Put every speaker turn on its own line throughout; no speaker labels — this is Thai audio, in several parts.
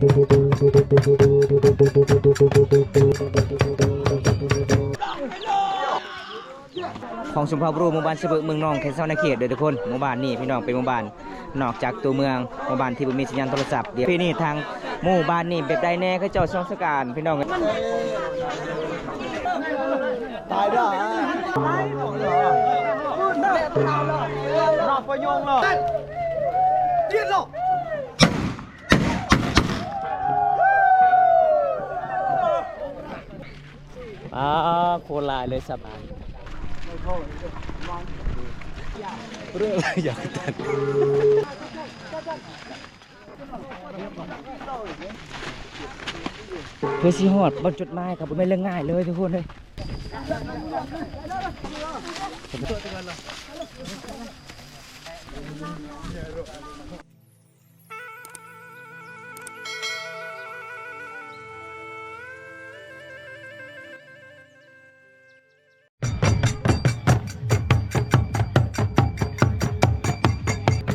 ของชุมพรบรูหมู่บ้านเสบึกเมืองนองเขตเซาในเขตโดยทุกคนหมู่บ้านนี่พี่น้องเป็นหมู่บ้านนอกจากตัวเมืองหมู่บ้านที่มีสัญญาณโทรศัพท์เดี๋ยวพี่นี่ทางหมู่บ้านนี่แบบใดแน่เขาเจ้าช่องสการพี่น้อง
ตายได้รอบประโยงหรอเดียดหรอ
โคลายเลยสบายเรื่องอะไรอยากตัดเพื่อสิฮอดบนจุดหมายครับไม่เรื่องง่ายเลยทุกคนเลย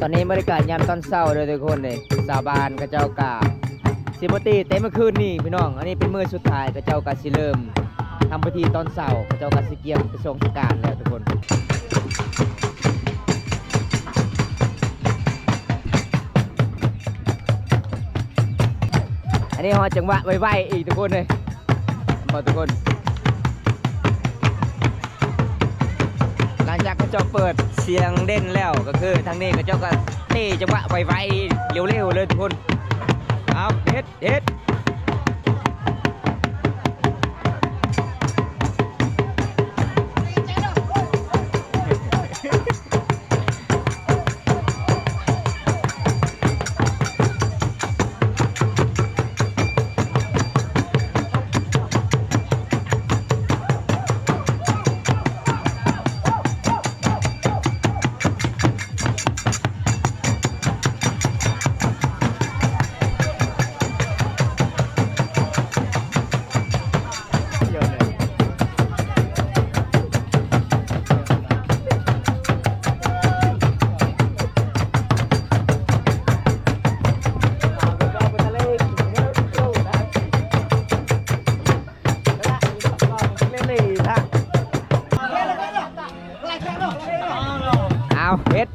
ตอนนี้บรรยากาศยามตอนเช้าเลยทุกคนเลยสาบานกระเจ้ากาสิบตีเต็มเมื่อคืนนี่พี่น้องอันนี้เป็นมื้อสุดท้ายกระเจ้ากาสิเริ่มทำพิธีตอนเช้ากระเจ้ากาสิเกียมไปส่งสการแล้วทุกคนอันนี้ฮอจังหวะไวๆอีกทุกคนเลยบอกทุกคนหลังจากกระเจ้าเปิดเสียงเด่นแล้วก็คือทางนี้กระเจ้าก็เท่จังหวะไวๆเร็วๆเลยทุกคนเอาเด็ดเฮ็ด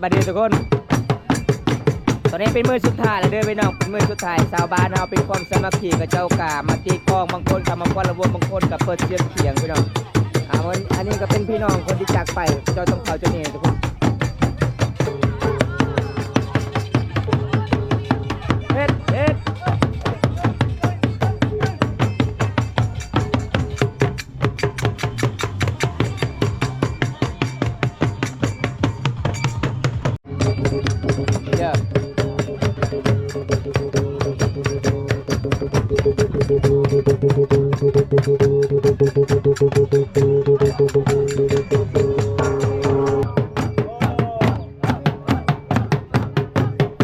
บัดนี้ทุกคนตอนนี้เป็นมื้อสุดท้ายแล้วเด้อพี่น้องเป็นมื้อสุดท้ายชาวบ้านเราเป็นความสามัคคีกับเจ้ากามาตีกลองบางคนกับมาควันระวงบางคนกับเปิดเสียงเขียงพี่น้องอันนี้ก็เป็นพี่น้องคนที่จากไปเจ้าต้องเข้าเจ้านี่ทุกคนเฮ็ด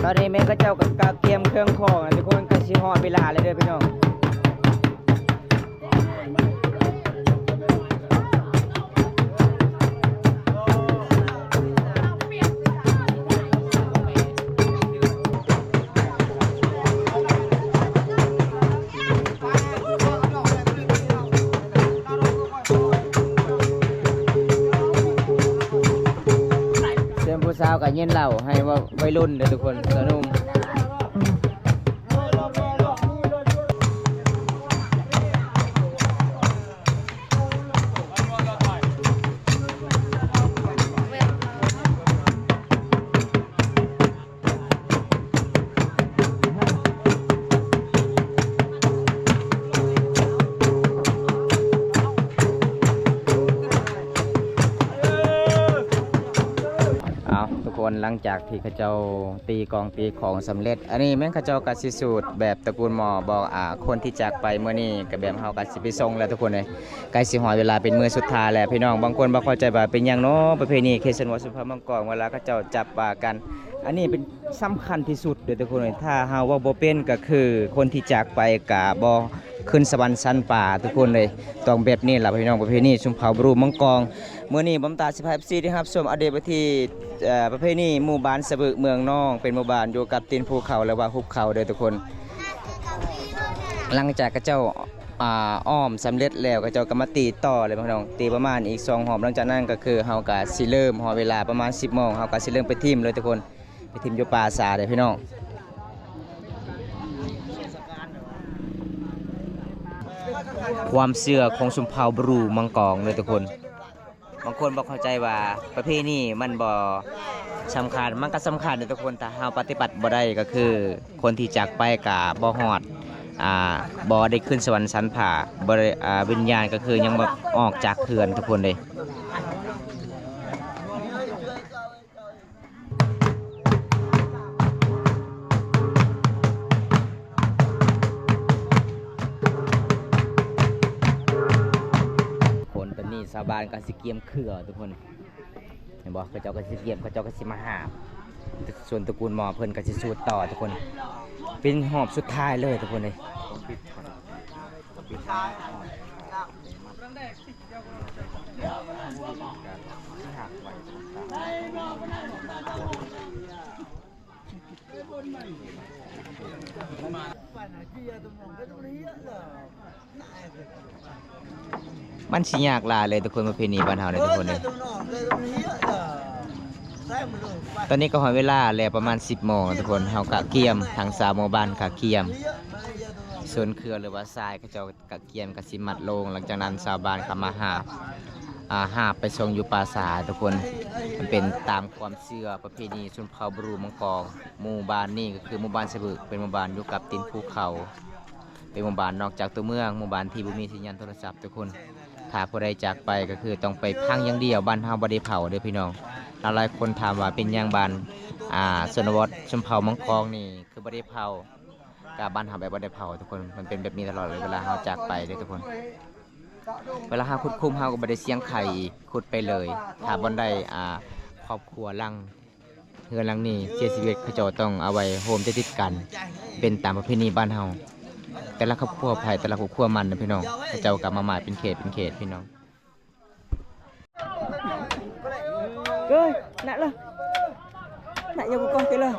ตอนนี้แม่ก็เจ้ากับกาเกียมเครื่องของทุกคนก็สิฮอดเวลาเลยเด้อพี่น้องผู้สาวกับเย็นเหล่าให้ว่าวัยรุ่นเด้อทุกคนสนุกหลังจากที่เขาเจ้าตีกองตีของสำเร็จอันนี้แม่งเขาเจ้ากัสิสูตรแบบตระกูลหมอบอกคนที่จากไปเมื่อนี้กับแบบเฮากัสิไปส่งแล้วทุกคนเลยใกล้สิหอดเวลาเป็นมื้อสุดท้ายแล้วพี่น้องบางคนบ่เข้าใจว่าเป็นหยังเนาะประเพณีเคสนวสุภาพมังกรเวลาเขาเจ้าจับปลากันอันนี้เป็นสำคัญที่สุดเด้อทุกคนเลยถ้าเฮาว่าบ่เป็นก็คือคนที่จากไปก็บ่ขึ้นสวรรค์ชั้นป่าทุกคนเลยต้องแบบนี้ล่ะพี่น้องประเพณีชุมเผ่าบรูมังกรเมื่อนี้บำตาสิพา FC ที่ครับส่งอเดประที่ประเพณีหมู่บ้านเสบึกเมืองนองเป็นหมู่บ้านอยู่กับตีนภูเขาและว่าหุบเขาเด้อทุกคน หลังจากกระเจ้าอ้อมสำเร็จแล้วกระเจ้าก็มาตีต่อเลยพี่น้องตีประมาณอีก2 หอบหลังจากนั้นก็คือเฮาก็สิเริ่มหอเวลาประมาณ 10 โมงเฮาก็สิเริ่มไปทิ่มเลยทุกคนไปทิ่มอยู่ป่าสาเลยพี่น้องความเชื่อของชมเผ่าบรูมังกรเลยทุกคนบางคนบอกเข้าใจว่าประเพณีมันบ่สำคัญมันก็สำคัญเลยทุกคนแต่เฮาปฏิบัติบ่ได้ก็คือคนที่จากไปก็บ่ฮอดบ่ได้ขึ้นสวรรค์ชั้นผ่าบ่ได้วิญญาณก็คือยังบ่ออกจากเขื่อนทุกคนเลยคนตอนนี้ชาวบ้านก็สิเกียมเขื่อทุกคนเห็นบ่เขาเจ้าก็สิเกียมเขาเจ้าก็สิมาหาส่วนตระกูลหมอเพิ่นก็สิสูตรต่อทุกคนเป็นหอบสุดท้ายเลยทุกคนเลยมันสิยากหลายเลยทุกคนประเพณีบ้านเฮาเลยทุกคนเลยตอนนี้ก็หอยเวลาแล้วประมาณ 10 โมงทุกคนเฮากะเกียมทาง3 หมู่บ้านกะเกียมส่วนเครือหรือว่าทรายเขาเจ้ากะเกียมกะสิมัดลงหลังจากนั้นชาวบ้านก็มาหาไปส่งอยู่ป่าสาทุกคนมันเป็นตามความเชื่อประเพณีชนเผ่าบรูมังกรหมู่บ้านนี่ก็คือหมู่บ้านสะบึกเป็นหมู่บ้านอยู่กับตีนภูเขาเป็นหมู่บ้านนอกจากตัวเมืองหมู่บ้านที่บ่มีสัญญาณโทรศัพท์ทุกคนถ้าผู้ใดจากไปก็คือต้องไปพังอย่างเดียวบ้านเฮาบ่ได้เผาเด้อพี่น้องหลายคนถามว่าเป็นอย่างบ้านชนบทชนเผ่ามังกรนี่คือบ่ได้เผากับบ้านเฮาแบบบ่ได้เผาทุกคนมันเป็นแบบนี้ตลอดเลยเวลาเฮาจากไปเด้อทุกคนเวลาเฮาขุดคุ้มเฮาก็บ่ได้เสียงไข่ขุดไปเลยถ้าบ่ได้ครอบครัวหลังเฮือนหลังนี้เสียชีวิตเขาเจ้าต้องเอาไว้โฮมติดกันเป็นตามประเพณีบ้านเฮาแต่ละครอบครัวไผแต่ละครอบครัวมันนะพี่น้องเขาเจ้าก็มาหมายเป็นเขตพี่น้อง
Cười, nãy là nãy giờ con tới là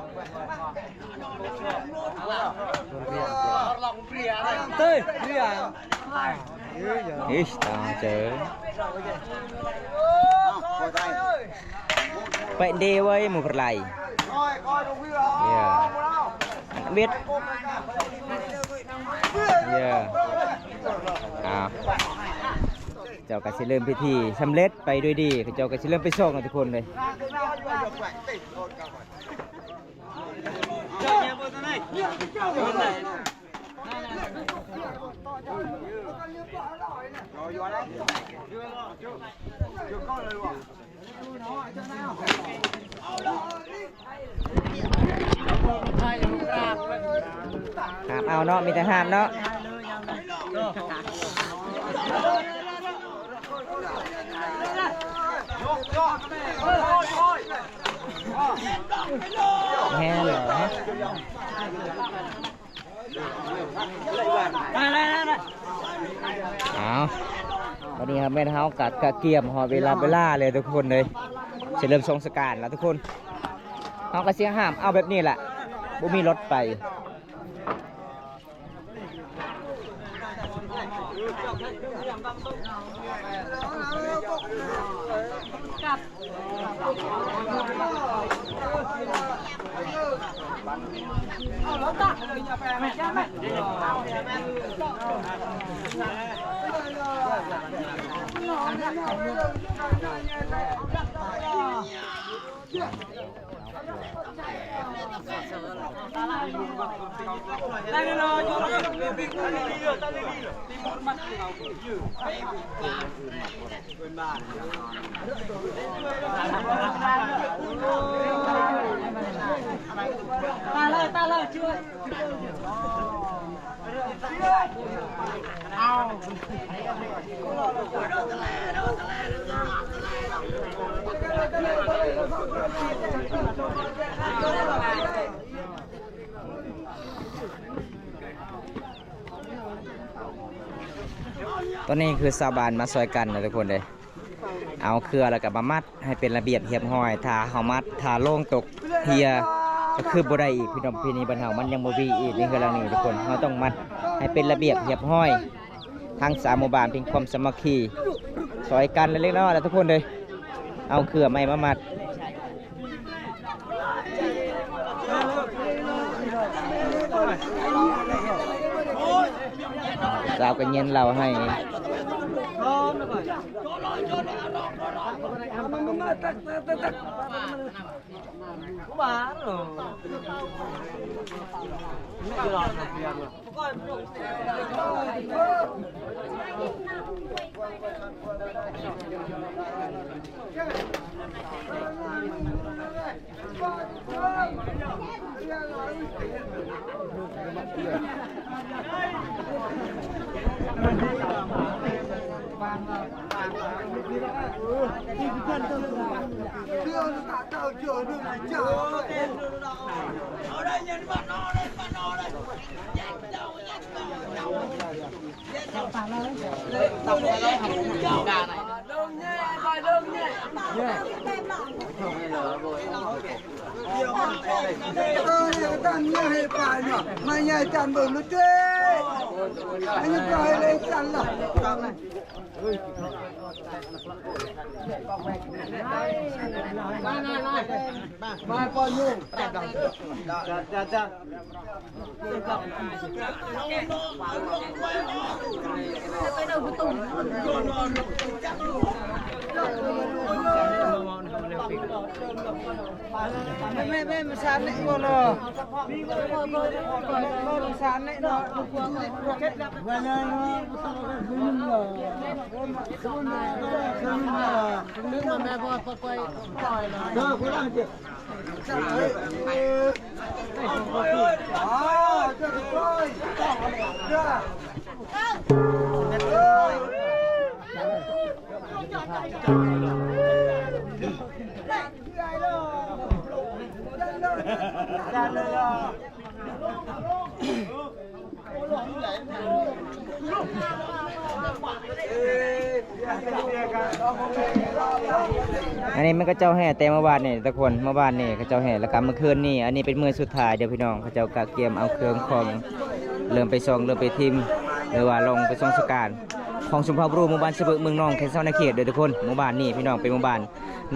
tới đi à
ít tao chớ vậy đi ơi một lại biếtเจ้าก็สิเริ่มพิธีสำเร็จไปด้วยดีเจ้าก็สิเริ่มไปส่งทุกคนเลยห้ามเอาเนาะมีแต่ห้ามเนาะแฮ่เหรอเอาวันนี้ครับแม่เท้ากัดกะเกียมหอเวลาเลยทุกคนเลยจะเริ่มทรงสการแล้วทุกคนเขาก็เสียงห้ามเอาแบบนี้แหละบุมีรถไป
ta lời chưa
ตอนนี้คือชาวบ้านมาซอยกันนะทุกคนเลยเอาเครือแล้วก็มามัดให้เป็นระเบียบเรียบร้อยถ้าเฮามัดถ้าโล่งตกเฮียก็คือบ่ได้อีกพี่น้องพี่นี่บ้านเฮามันยังบ่มีอีกนี่คือแล้วนี่ทุกคนเฮาต้องมัด ให้เป็นระเบียบเรียบร้อยทั้งสามหมู่บ้านเป็นความสามัคคีซอยกันเล็กๆน้อยๆแล้วทุกคนเลยเอาเครือไม้มามัดสาวกันเย็นเราให้
มาปอนยุ่งจ้าแม่มาสานนี่ก็รอมาสานนี่เนาะวันนั้นนึกมาแม่พ่อไปปล่อยเลยเด้อคุณล่ะจิอ๋อจะปล่อยเด้
อันนี้มันก็เจ้าแห่แต่เมื่อวานนี่ทุกคนเมื่อวานนี่เขาเจ้าแห่แล้วก็เมื่อคืนนี่อันนี้เป็นมื้อสุดท้ายเดี๋ยวพี่น้องเขาเจ้ากะเกียมเอาเครื่องของเริ่มไปซองเริ่มไปทิมหรือว่าลงไปซองสการของชุมพรบรูหมู่บ้านสะบึกเมืองนองแค่เซาในเขตเด้อทุกคนหมู่บ้านนี่พี่น้องเป็นหมู่บ้าน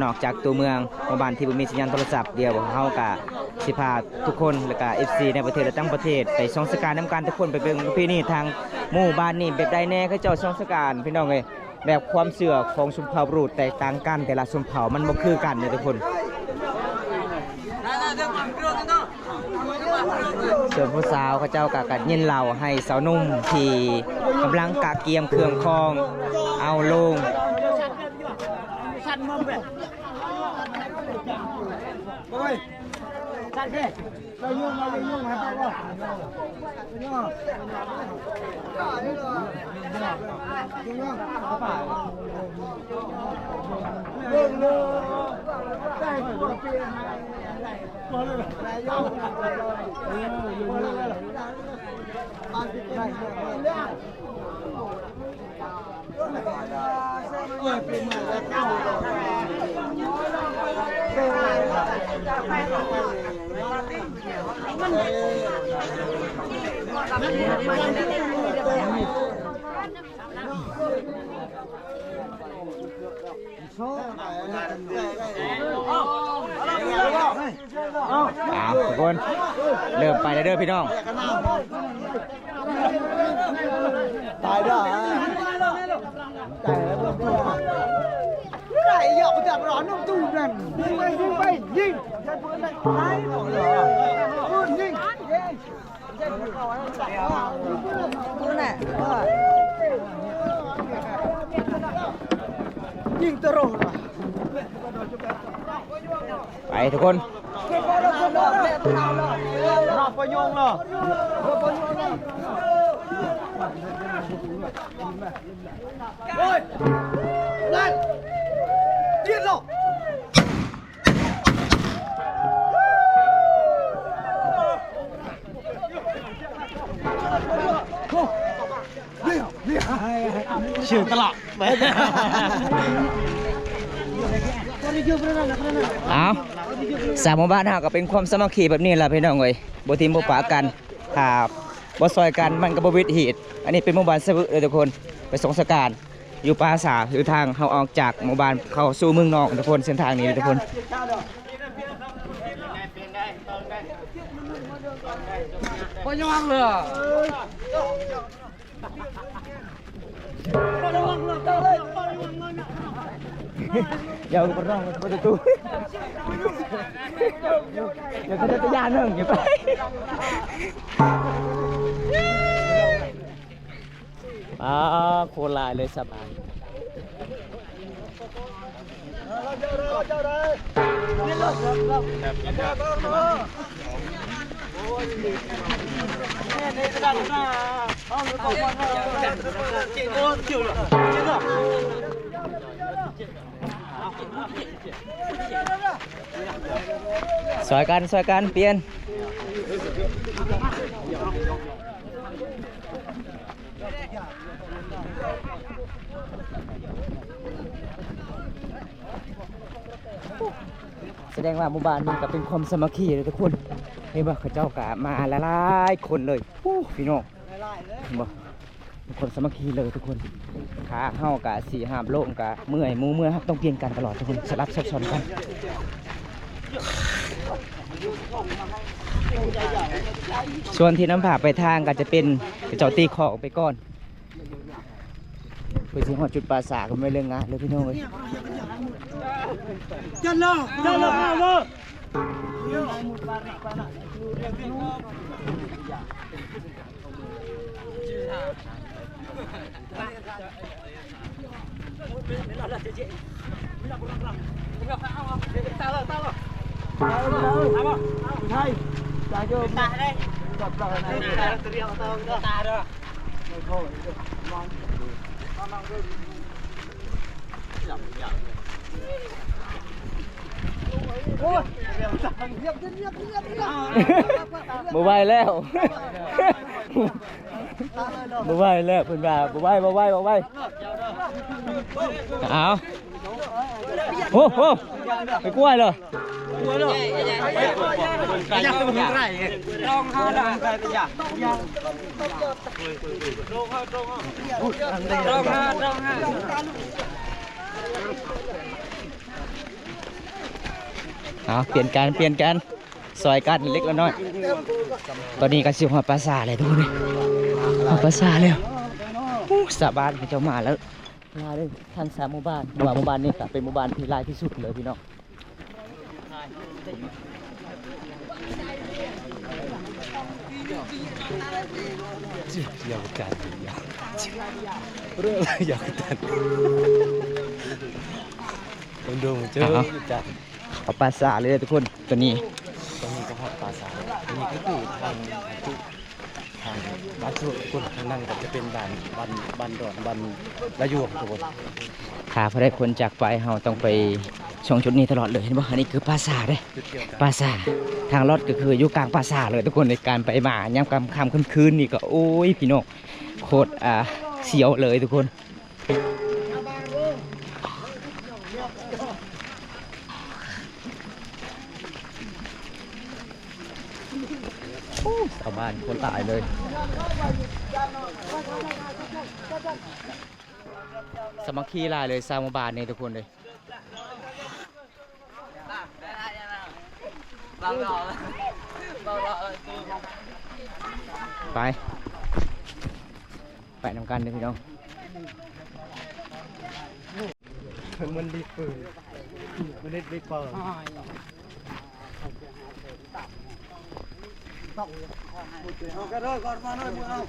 นอกจากตัวเมืองหมู่บ้านที่บ่มีสัญญาณโทรศัพท์เดียวเฮากะสิพาทุกคนแล้วก็ FC ในประเทศและต่างประเทศไปซองสการนํกันทุกคนไปเบิ่งประเพณีทางหมู่บ้านนี่แบบใดแน่เขาเจ้าซองสการพี่น้องเอ้ยแบบความเชื่อของชุมพรบรูแตกต่างกันแต่ละชนเผ่ามันบ่คือกันเด้อทุกคนส่วนผู้สาวเขาเจ้ากะกัดยินเหล่าให้สาวนุ่มที่กำลังกะเกียมเครื่องคองเอาลง
โอ้ยชัดแค่เรายุ่งให้ไปก่อนเรื่องเลยได้ตัวเปลี่ยนมาเลยได้ยาวมาเลยมาสิได้เออเป็นมาแล้วเข้า
ทุกคนเริ่มไปแล้วเด้อพี่น้อง
ตายได้ตายแล้วไหนหยอกจากร้อนน้ำตู้นั่นยิงไปยิงใช้ปืนเลยตายปืนยิงปืนไหนยิงตลอด
ไปทุกคน
รอบประยงเหรอโอ้ยนั่นเย็นหรอชื่อตลอด
เอาสามหมู่บ้านเฮาก็เป็นความสามัคคีแบบนี้แหละพี่น้องเอ้ยบ่ทิมบ่ปะกันถ้า บ่ซอยกันมันก็บ่วิดเหตุอันนี้เป็นหมู่บ้านสะบึเลยทุกคนไปสงสการอยู่ปราสาทคือทางเฮาออกจากหมู่บ้านเข้าสู่เมืองนอกทุกคนเส้นทางนี้ทุกคน
พอยังวางเลย
อย่าไปร้องประตูอย่าก็จะยานเรื่องอย่าไปโคลายเลยสบายสอยกันเปลี่ยนแสดงว่าหมู่บ้านนี้ก็เป็นความสามัคคีเลยทุกคนเห็นบ่เขาเจ้ากะมาหลายๆคนเลยพี่น้องเห็นบ่เป็นคนสามัคคีเลยทุกคนขาเฮากะ4-5 โลกะเมื่อยหมู่เมื่อยครับต้องเปลี่ยนกันตลอดทุกคนสลับซับซ้อนกันส่วนที่น้ำผาไปทางก็จะเป็นเจ้าตีขอกไปก่อนไปถึงจุดปราสาทก็ไม่เรื่องงานเลยพี่น้องเลย
จันเลย
บ่ไหวแล้วบ่ไหวแล้วเพิ่นว่าบ่ไหวเอาโอ้โหไปกล้วยเลยเอาเปลี่ยนกันซอยกันเล็กแล้วน้อยตอนนี้ก็สิหัวปราสาทเลยทุกคนเลยหัวปราสาทแล้วสาบานเขาเจ้ามาแล้วลาเลยทาง3 หมู่บ้านหมู่บ้านนี้ก็เป็นหมู่บ้านที่หลายที่สุดเลยพี่น้องอยากกันเรื่องอยากกันคนดูเจอจัดเอาปราสาทเลยทุกคนตัวนี้ก็หอดปราสาทนี่ก็คือทางบ้านสุดคนทางนั้นก็จะเป็นบ้านดอนบ้านระยวงทุกคนถ้าพอได้คนจากไปเราต้องไปช่องชุดนี้ตลอดเลยเห็นป่ะอันนี้คือปราสาทเลยปราสาททางรถก็คืออยู่กลางปราสาทเลยทุกคนในการไปมาย่ำค่ำคืนนี่ก็โอ้ยพี่น้องโคตรเสียวเลยทุกคนชาวบ้านคนตายเลยสมัครขี้ลายเลยชาวบ้านนี่ทุกคนเลยไปนำกันเลยพี่น้อง
มันดีเปิดมันได้เปิดเอากระโดดก่อนมาหน่อยมึงเอา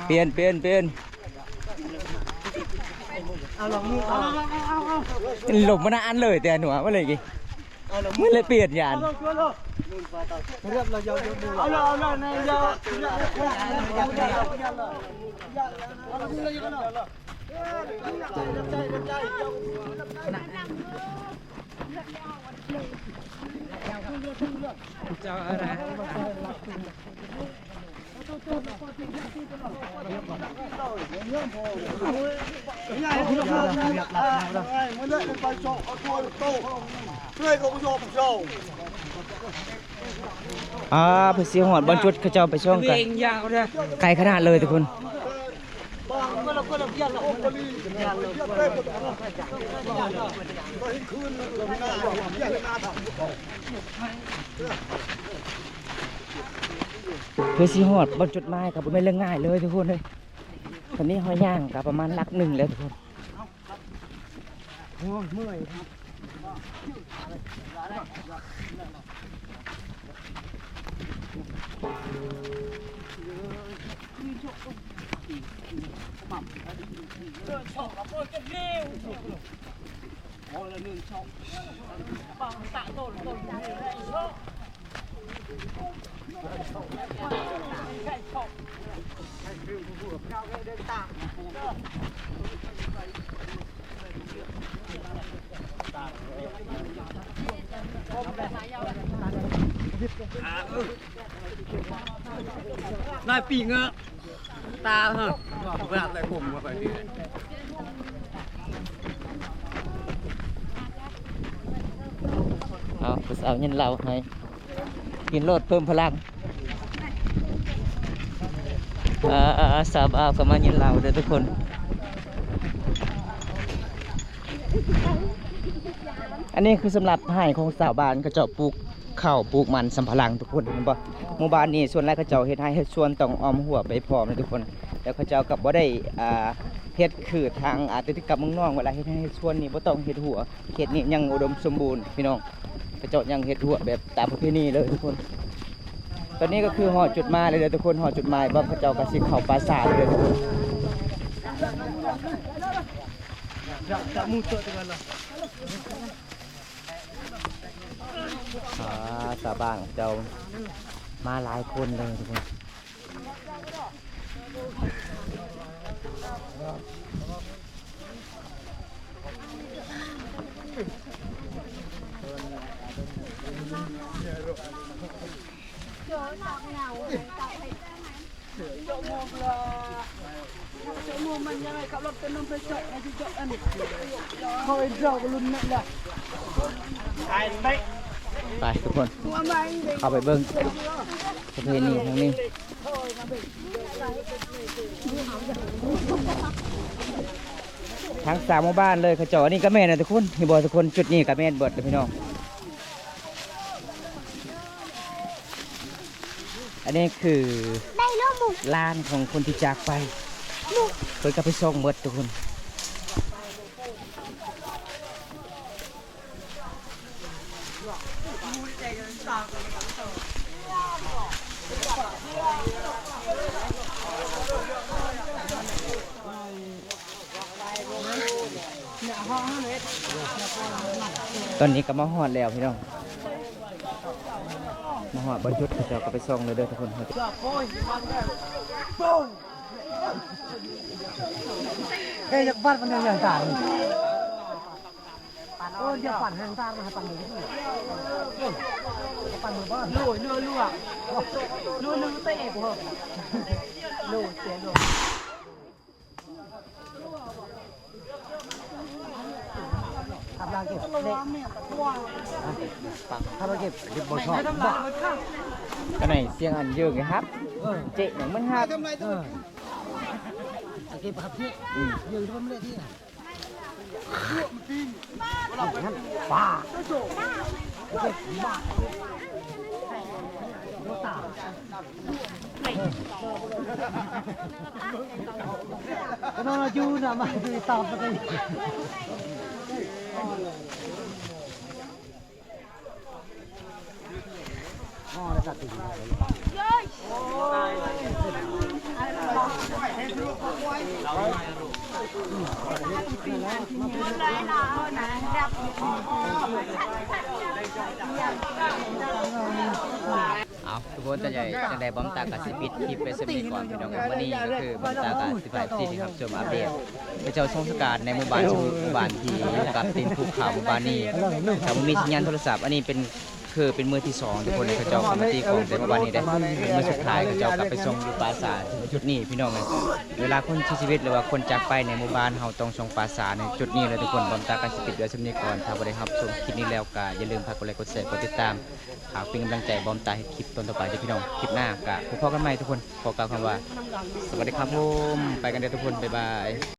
เปลี่ยน
เอาลองมือเอา
หลบมานานเลยแต่หนูว่าเลยกี่ไม่เลยเปลี่ยนยาน
เรียบเรายาวมือเอาในยาว
เพื่อเสียหอดบอลจุดเขาเจ้าไปช่องกันไกลขนาดเลยทุกคนเพื่อสีหอดบอลจุดไม้กับไม่เรื่องง่ายเลยทุกคนเลยตอนนี้หอยย่างกับประมาณลักหนึ่งแล้วทุกคนเมื่อย
นายปีเงอะตาฮะเวลาอะไรผมมาไปดี
เอาผู้สาวยันเราให้กินโลดเพิ่มพลังสาวเอาก็มายันเราเด้อทุกคนอันนี้คือสำหรับให้ของสาวบ้านเขาเจ้าปลูกข้าวปลูกมันสำปะหลังทุกคนเห็นบ่หมู่บ้านนี้ส่วนแรกเขาเจ้าเฮ็ดให้เฮ็ดสวนต้องออมหัวไปพร้อมนะทุกคนแล้วเขาเจ้ากับบ่ได้เฮ็ดคือทางติดกับเมืองนอกเวลาเฮ็ดให้สวนนี้บ่ต้องเฮ็ดหัวเขตนี้ยังอุดมสมบูรณ์พี่น้องเขาเจ้ายังเฮ็ดหัวแบบตามประเพณีเลยทุกคนตอนนี้ก็คือหอจุดหมายเลยเด้อทุกคนหอจุดหมายบ่เขาเจ้าก็สิเข้าปราสาทเลยทุกคนจะมูตัวกันล่ะสาบ้านเจ้ามาหลายคนเลยทุกคน
มันยังไงขับรถเป็นน้ำไปเจาะไอ้ที่เจาะอันนี้เขาไอ้เจาะก็ลุ้นนั่นแหละ
ไปทุกคนเข้าไปเบิ้งประเพณีทางนี้ทั้งสามหมู่บ้านเลยเขาเจาะนี่ก็แม่นนะทุกคนนี่บอทุกคนจุดนี้ก็แม่นเบิดเลยพี่น้องอันนี้คือลานของคนที่จากไปเพิ่นก็ไปส่งเบิดทุกคนตอนนี้ก็มาฮอดแล้วพี่น้องมาฮอดบรรจุเขาเจ้าก็ไปส่งเลยเด้อทุกคน
เฮ้ยจะปั่นมันยังต่างจะปั่นทางตามาปั่นมือปั่นมือบ้านลู่เตะกูเหรอลู่เสียลู่ทำลางเก็บเด็กทำลางเก็บบอลชอบ
ก็ไหนเสียงอันเยอะไงครับเจ๊อย่างมันฮัก
เก็บครับพี่ยืนที่มันไม่ได้ที่ไหนป้าเก็บบ้าตาก็นอนอยู่นะมาดูตาไปเลยอ๋อแล้วตัดติด
เอาทุกคนจะใหญ่จังใดบอมตากาสิปิดคลิปไปสมีก่อนพี่น้องวันนี้ก็คือบอมตากาสิบายที่ครับชมอัปเดตไปเจ้าทรงสกัดในหมู่บ้านที่อยู่กับตีนภูเขาหมู่บ้านนี้ถ้ามีสัญญาณโทรศัพท์อันนี้เป็น คือเป็นมือที่2ทุกคนในเขาเจ้ามาตีของแต่เมื่อวานนี้ได้เป็นมือสุดท้ายเขาเจ้ากลับไปส่งอยู่ปราสาทจุดนี้พี่น้องเลยเวลาคนเสียชีวิตหรือว่าคนจากไปในหมู่บ้านเฮาต้องส่งปราสาทในจุดนี้เลยทุกคนบอมตาการสิปิดไว้สำนี้ก่อนถ้าบ่ได้รับชมคลิปนี้แล้วก็อย่าลืมฝากกดไลค์กดแชร์กดติดตามหากเป็นกำลังใจบอมตาให้คลิปต้นต่อไปเด้อพี่น้องคลิปหน้าก็พบกันใหม่ทุกคนขอกล่าวคำว่าสวัสดีครับผมไปกันเด้อทุกคนบ๊ายบาย